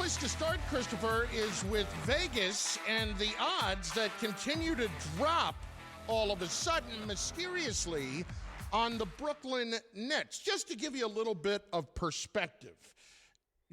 place to start, Christopher, is with Vegas and the odds that continue to drop all of a sudden, mysteriously, on the Brooklyn Nets. Just to give you a little bit of perspective,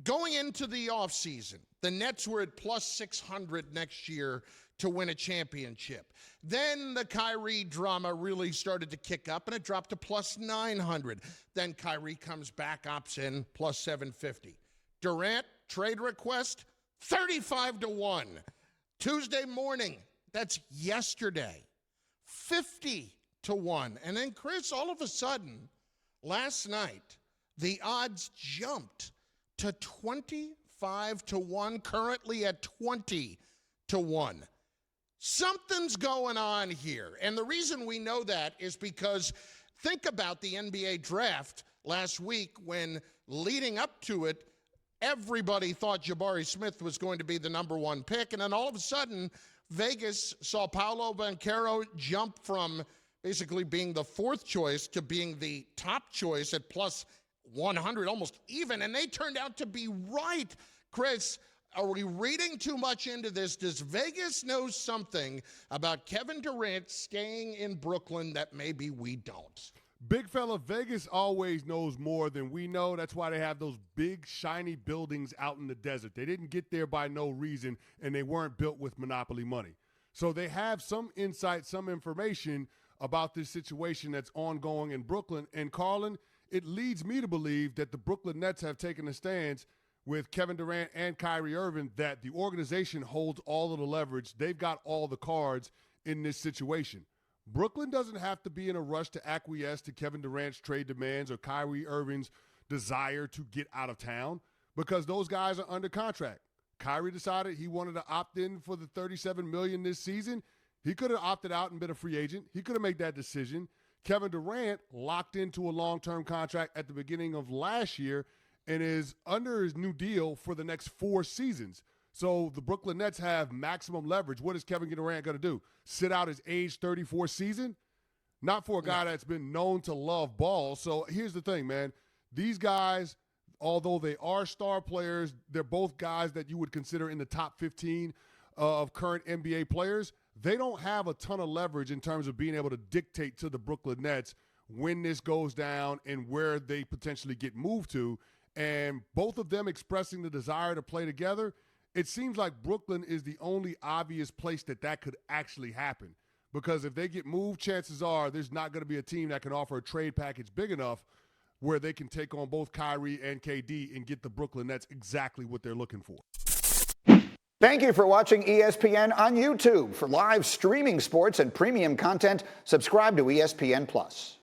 going into the offseason, the Nets were at plus 600 next year to win a championship. Then the Kyrie drama really started to kick up, and it dropped to plus 900. Then Kyrie comes back, opts in, plus 750. Durant, trade request, 35-1. Tuesday morning, that's yesterday, 50-1. And then, Chris, all of a sudden, last night, the odds jumped to 25-1, currently at 20-1. Something's going on here. And the reason we know that is because think about the NBA draft last week when, leading up to it, everybody thought Jabari Smith was going to be the number one pick. And then all of a sudden, Vegas saw Paolo Banchero jump from basically being the fourth choice to being the top choice at plus 100, almost even. And they turned out to be right. Chris, are we reading too much into this? Does Vegas know something about Kevin Durant staying in Brooklyn that maybe we don't? Big fella, Vegas always knows more than we know. That's why they have those big, shiny buildings out in the desert. They didn't get there by no reason, and they weren't built with monopoly money. So they have some insight, some information about this situation that's ongoing in Brooklyn. And, Carlin, it leads me to believe that the Brooklyn Nets have taken a stance with Kevin Durant and Kyrie Irving that the organization holds all of the leverage. They've got all the cards in this situation. Brooklyn doesn't have to be in a rush to acquiesce to Kevin Durant's trade demands or Kyrie Irving's desire to get out of town because those guys are under contract. Kyrie decided he wanted to opt in for the $37 million this season. He could have opted out and been a free agent. He could have made that decision. Kevin Durant locked into a long-term contract at the beginning of last year and is under his new deal for the next 4 seasons. So the Brooklyn Nets have maximum leverage. What is Kevin Durant going to do? Sit out his age 34 season? Not for a guy that's been known to love ball. So here's the thing, man. These guys, although they are star players, they're both guys that you would consider in the top 15 of current NBA players. They don't have a ton of leverage in terms of being able to dictate to the Brooklyn Nets when this goes down and where they potentially get moved to. And both of them expressing the desire to play together, it seems like Brooklyn is the only obvious place that could actually happen. Because if they get moved, chances are there's not going to be a team that can offer a trade package big enough where they can take on both Kyrie and KD and get the Brooklyn Nets exactly what they're looking for. Thank you for watching ESPN on YouTube. For live streaming sports and premium content, subscribe to ESPN+.